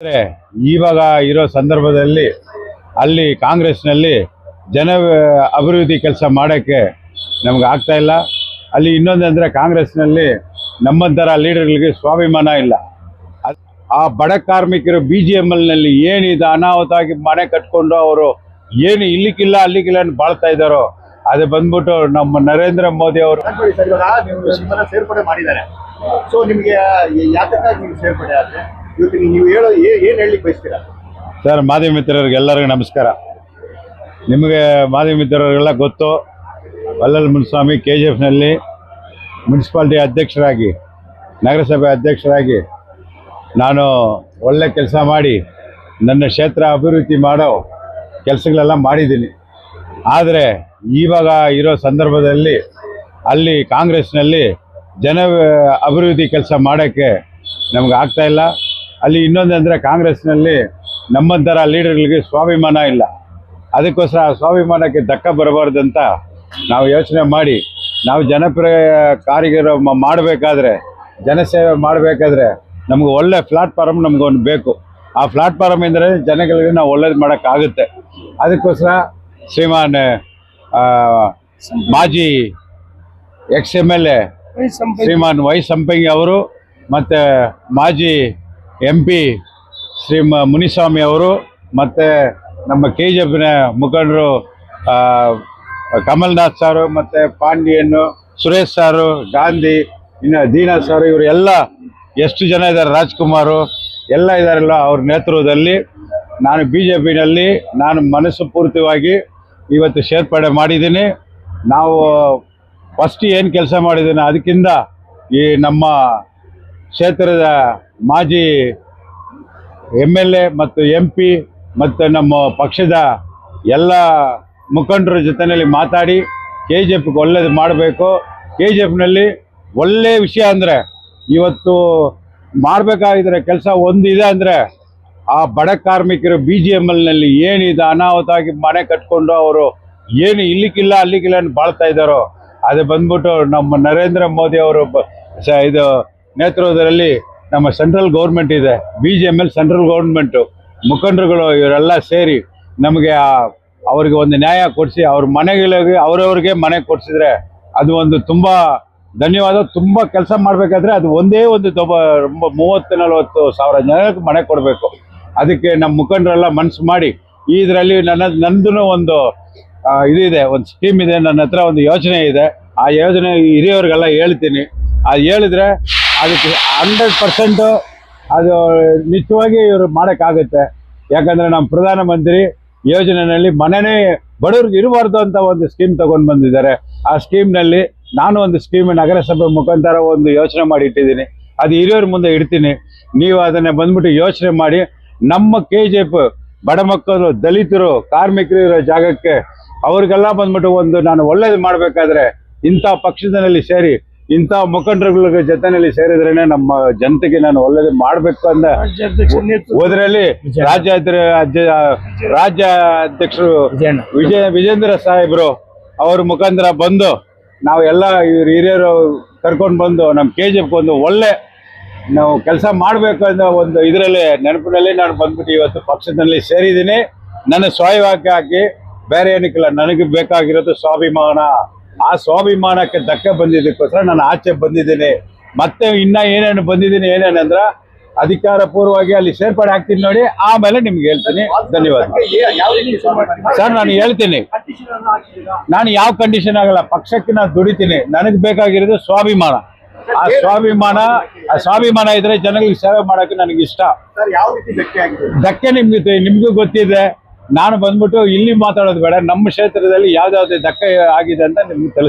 ಆದರೆ ಇವಾಗ ಇರೋ ಸಂದರ್ಭದಲ್ಲಿ ಅಲ್ಲಿ ಕಾಂಗ್ರೆಸ್ನಲ್ಲಿ ಜನ ಅಭಿವೃದ್ಧಿ ಕೆಲಸ ಮಾಡೋಕ್ಕೆ ನಮ್ಗೆ ಆಗ್ತಾ ಇಲ್ಲ. ಅಲ್ಲಿ ಇನ್ನೊಂದಂದರೆ ಕಾಂಗ್ರೆಸ್ನಲ್ಲಿ ನಮ್ಮಂಥರ ಲೀಡರ್ಗಳಿಗೆ ಸ್ವಾಭಿಮಾನ ಇಲ್ಲ. ಆ ಬಡ ಕಾರ್ಮಿಕರು BGMLನಲ್ಲಿ ಏನಿದೆ ಅನಾಹುತವಾಗಿ ಮನೆ ಕಟ್ಕೊಂಡು ಅವರು ಏನು ಇಲ್ಲಿಕ್ಕಿಲ್ಲ ಅಲ್ಲಿಗಿಲ್ಲ ಅಂತ ಬಾಳ್ತಾ ಇದ್ದಾರೋ ಅದು ಬಂದ್ಬಿಟ್ಟು ನಮ್ಮ ನರೇಂದ್ರ ಮೋದಿ ಅವರು ಸೇರ್ಪಡೆ ಮಾಡಿದ್ದಾರೆ. ಸೊ ನಿಮಗೆ ಯಾತಕ್ಕಾಗಿ ನೀವು ಸೇರ್ಪಡೆ ಆದರೆ ಇವತ್ತು ನೀವು ಏನು ಹೇಳಲಿಕ್ಕೆ ಬಯಸ್ತೀರಾ? ಸರ್, ಮಾಧ್ಯಮ ಮಿತ್ರರಿಗೆಲ್ಲರಿಗೂ ನಮಸ್ಕಾರ. ನಿಮಗೆ ಮಾಧ್ಯಮ ಮಿತ್ರರಿಗೆಲ್ಲ ಗೊತ್ತು, ವಲ್ಲಲ್ ಮುನಿಸ್ವಾಮಿ KGFನಲ್ಲಿ ಮುನ್ಸಿಪಾಲ್ಟಿ ಅಧ್ಯಕ್ಷರಾಗಿ, ನಗರಸಭೆ ಅಧ್ಯಕ್ಷರಾಗಿ ನಾನು ಒಳ್ಳೆ ಕೆಲಸ ಮಾಡಿ ನನ್ನ ಕ್ಷೇತ್ರ ಅಭಿವೃದ್ಧಿ ಮಾಡೋ ಕೆಲಸಗಳೆಲ್ಲ ಮಾಡಿದ್ದೀನಿ. ಆದರೆ ಇವಾಗ ಇರೋ ಸಂದರ್ಭದಲ್ಲಿ ಅಲ್ಲಿ ಕಾಂಗ್ರೆಸ್ನಲ್ಲಿ ಜನ ಅಭಿವೃದ್ಧಿ ಕೆಲಸ ಮಾಡೋಕ್ಕೆ ನಮ್ಗೆ ಆಗ್ತಾ ಇಲ್ಲ. ಅಲ್ಲಿ ಇನ್ನೊಂದಂದರೆ ಕಾಂಗ್ರೆಸ್ನಲ್ಲಿ ನಮ್ಮಂಥರ ಲೀಡರ್ಗಳಿಗೆ ಸ್ವಾಭಿಮಾನ ಇಲ್ಲ. ಅದಕ್ಕೋಸ್ಕರ ಆ ಸ್ವಾಭಿಮಾನಕ್ಕೆ ಧಕ್ಕೆ ಬರಬಾರ್ದಂತ ನಾವು ಯೋಚನೆ ಮಾಡಿ ನಾವು ಜನಪ್ರಿಯ ಕಾರ್ಯಗಳು ಮಾಡಬೇಕಾದ್ರೆ, ಜನಸೇವೆ ಮಾಡಬೇಕಾದ್ರೆ ನಮ್ಗೆ ಒಳ್ಳೆ ಪ್ಲಾಟ್ಫಾರ್ಮ್ ನಮಗೊಂದು ಬೇಕು. ಆ ಪ್ಲಾಟ್ಫಾರ್ಮ್ ಎಂದರೆ ಜನಗಳಿಗೆ ನಾವು ಒಳ್ಳೇದು ಮಾಡೋಕ್ಕಾಗುತ್ತೆ. ಅದಕ್ಕೋಸ್ಕರ ಶ್ರೀಮಾನ್ ಮಾಜಿ ex-MLA ಶ್ರೀಮಾನ್ ವೈ ಸಂಪಂಗಿ ಅವರು ಮತ್ತು ಮಾಜಿ MP ಶ್ರೀ ಮುನಿಸ್ವಾಮಿ ಅವರು ಮತ್ತು ನಮ್ಮ KGFನ ಮುಖಂಡರು ಕಮಲ್ನಾಥ್ ಸಾರು ಮತ್ತು ಪಾಂಡಿಯನ್, ಸುರೇಶ್ ಸಾರು, ಗಾಂಧಿ, ಇನ್ನು ದೀನಾ ಸಾರು, ಇವರು ಎಲ್ಲ ಎಷ್ಟು ಜನ ಇದ್ದಾರೆ, ರಾಜ್ಕುಮಾರು ಎಲ್ಲ ಇದ್ದಾರಲ್ಲ, ಅವ್ರ ನೇತೃತ್ವದಲ್ಲಿ ನಾನು BJPನಲ್ಲಿ ನಾನು ಮನಸ್ಸು ಪೂರ್ತಿಯಾಗಿ ಇವತ್ತು ಸೇರ್ಪಡೆ ಮಾಡಿದ್ದೀನಿ. ನಾವು ಫಸ್ಟ್ ಏನು ಕೆಲಸ ಮಾಡಿದ್ದೀನಿ ಅದಕ್ಕಿಂತ ಈ ನಮ್ಮ ಕ್ಷೇತ್ರದ ಮಾಜಿ MLA ಮತ್ತು MP ಮತ್ತು ನಮ್ಮ ಪಕ್ಷದ ಎಲ್ಲ ಮುಖಂಡರ ಜೊತೆಯಲ್ಲಿ ಮಾತಾಡಿ KGFಗೆ ಒಳ್ಳೇದು ಮಾಡಬೇಕು. KGFನಲ್ಲಿ ಒಳ್ಳೆಯ ವಿಷಯ ಅಂದರೆ ಇವತ್ತು ಮಾಡಬೇಕಾಗಿದ್ರೆ ಕೆಲಸ ಒಂದಿದೆ ಅಂದರೆ ಆ ಬಡ ಕಾರ್ಮಿಕರು BGMLನಲ್ಲಿ ಏನಿದೆ ಅನಾಹುತವಾಗಿ ಮನೆ ಕಟ್ಕೊಂಡು ಅವರು ಏನು ಇಲ್ಲಿಕ್ಕಿಲ್ಲ ಅಲ್ಲಿಗಿಲ್ಲ ಅಂತ ಬಾಳ್ತಾ ಇದ್ದಾರೋ ಅದು ಬಂದ್ಬಿಟ್ಟು ನಮ್ಮ ನರೇಂದ್ರ ಮೋದಿ ಅವರು ಇದು ನೇತೃತ್ವದಲ್ಲಿ ನಮ್ಮ ಸೆಂಟ್ರಲ್ ಗೌರ್ಮೆಂಟ್ ಇದೆ, BGML ಸೆಂಟ್ರಲ್ ಗೌರ್ಮೆಂಟು ಮುಖಂಡರುಗಳು ಇವರೆಲ್ಲ ಸೇರಿ ನಮಗೆ ಅವ್ರಿಗೆ ಒಂದು ನ್ಯಾಯ ಕೊಡಿಸಿ ಅವ್ರ ಮನೆಗಳಿಗೆ ಅವರವ್ರಿಗೆ ಮನೆ ಕೊಡಿಸಿದ್ರೆ ಅದು ಒಂದು ತುಂಬ ಧನ್ಯವಾದ. ತುಂಬ ಕೆಲಸ ಮಾಡಬೇಕಾದ್ರೆ ಅದು ಒಂದೇ ಒಂದು 30-40 ಸಾವಿರ ಜನಕ್ಕೆ ಮನೆ ಕೊಡಬೇಕು. ಅದಕ್ಕೆ ನಮ್ಮ ಮುಖಂಡರೆಲ್ಲ ಮನಸ್ಸು ಮಾಡಿ ಇದರಲ್ಲಿ ನಂದು ಒಂದು ಇದಿದೆ, ಒಂದು ಸ್ಕೀಮ್ ಇದೆ, ನನ್ನ ಹತ್ರ ಒಂದು ಯೋಜನೆ ಇದೆ. ಆ ಯೋಜನೆ ಹಿರಿಯವರಿಗೆಲ್ಲ ಹೇಳ್ತೀನಿ. ಅದು ಹೇಳಿದ್ರೆ ಅದಕ್ಕೆ 100% ಅದು ನಿಜವಾಗಿ ಇವರು ಮಾಡೋಕ್ಕಾಗುತ್ತೆ. ಯಾಕಂದರೆ ನಮ್ಮ ಪ್ರಧಾನಮಂತ್ರಿ ಯೋಜನೆಯಲ್ಲಿ ಮನೆಯೇ ಬಡವ್ರಿಗೆ ಇರಬಾರ್ದು ಅಂತ ಒಂದು ಸ್ಕೀಮ್ ತಗೊಂಡು ಬಂದಿದ್ದಾರೆ. ಆ ಸ್ಕೀಮ್ನಲ್ಲಿ ನಾನು ಒಂದು ಸ್ಕೀಮ್ ನಗರಸಭೆ ಮುಖಾಂತರ ಒಂದು ಯೋಚನೆ ಮಾಡಿ ಇಟ್ಟಿದ್ದೀನಿ. ಅದು ಹಿರಿಯರ ಮುಂದೆ ಇಡ್ತೀನಿ. ನೀವು ಅದನ್ನು ಬಂದ್ಬಿಟ್ಟು ಯೋಚನೆ ಮಾಡಿ ನಮ್ಮ KGF ಬಡ ಮಕ್ಕಳು, ದಲಿತರು, ಕಾರ್ಮಿಕರು ಇರೋ ಜಾಗಕ್ಕೆ ಅವ್ರಿಗೆಲ್ಲ ಬಂದ್ಬಿಟ್ಟು ಒಂದು ನಾನು ಒಳ್ಳೇದು ಮಾಡಬೇಕಾದ್ರೆ ಇಂಥ ಪಕ್ಷದಲ್ಲಿ ಸೇರಿ ಇಂಥ ಮುಖಂಡರುಗಳ ಜೊತೆಯಲ್ಲಿ ಸೇರಿದ್ರೇನೆ ನಮ್ಮ ಜನತೆಗೆ ನಾನು ಒಳ್ಳೇದು ಮಾಡಬೇಕು ಅಂತ ಹೋದ್ರಲ್ಲಿ ರಾಜ್ಯಾಧ್ಯಕ್ಷರು ವಿಜೇಂದ್ರ ಸಾಹೇಬರು ಅವ್ರ ಮುಖಾಂತರ ಬಂದು ನಾವೆಲ್ಲ ಇವ್ರು ಹಿರಿಯರು ಕರ್ಕೊಂಡು ಬಂದು ನಮ್ಮ KGFಗೆ ಒಂದು ಒಳ್ಳೆ ನಾವು ಕೆಲಸ ಮಾಡಬೇಕು ಅನ್ನೋ ಒಂದು ಇದರಲ್ಲಿ ನೆನಪಿನಲ್ಲಿ ನಾನು ಬಂದ್ಬಿಟ್ಟು ಇವತ್ತು ಪಕ್ಷದಲ್ಲಿ ಸೇರಿದ್ದೀನಿ. ನನ್ನ ಸ್ವಾಯವಾಗಿ ಹಾಕಿ ಬೇರೆ ಏನಕ್ಕಿಲ್ಲ, ನನಗೆ ಬೇಕಾಗಿರೋದು ಸ್ವಾಭಿಮಾನ. ಆ ಸ್ವಾಭಿಮಾನಕ್ಕೆ ಧಕ್ಕೆ ಬಂದಿದ್ದಕ್ಕೋಸ್ಕರ ನಾನು ಆಚೆ ಬಂದಿದ್ದೀನಿ. ಮತ್ತೆ ಇನ್ನ ಏನೇನು ಬಂದಿದ್ದೀನಿ ಏನೇನಂದ್ರೆ ಅಧಿಕಾರ ಪೂರ್ವವಾಗಿ ಅಲ್ಲಿ ಸೇರ್ಪಡೆ ಆಗ್ತೀನಿ ನೋಡಿ, ಆಮೇಲೆ ನಿಮ್ಗೆ ಹೇಳ್ತೀನಿ. ಧನ್ಯವಾದ ಸರ್. ನಾನು ಹೇಳ್ತೀನಿ, ನಾನು ಯಾವ ಕಂಡೀಷನ್ ಆಗಲ್ಲ, ಪಕ್ಷಕ್ಕೆ ನಾನು ದುಡಿತೀನಿ. ನನಗೆ ಬೇಕಾಗಿರೋದು ಸ್ವಾಭಿಮಾನ. ಆ ಸ್ವಾಭಿಮಾನ ಇದ್ರೆ ಜನಗಳಿಗೆ ಸೇವೆ ಮಾಡೋಕೆ ನನಗೆ ಇಷ್ಟ. ಧಕ್ಕೆ ನಿಮ್ಗೂ ಗೊತ್ತಿದೆ. ನಾನು ಬಂದ್ಬಿಟ್ಟು ಇಲ್ಲಿ ಮಾತಾಡೋದು ಬೇಡ, ನಮ್ಮ ಕ್ಷೇತ್ರದಲ್ಲಿ ಯಾವ್ದಾವ್ದು ಧಕ್ಕೆ ಆಗಿದೆ ಅಂತ ನಿಮ್ಗೆ ತಿಳಿಸ್ತೀನಿ.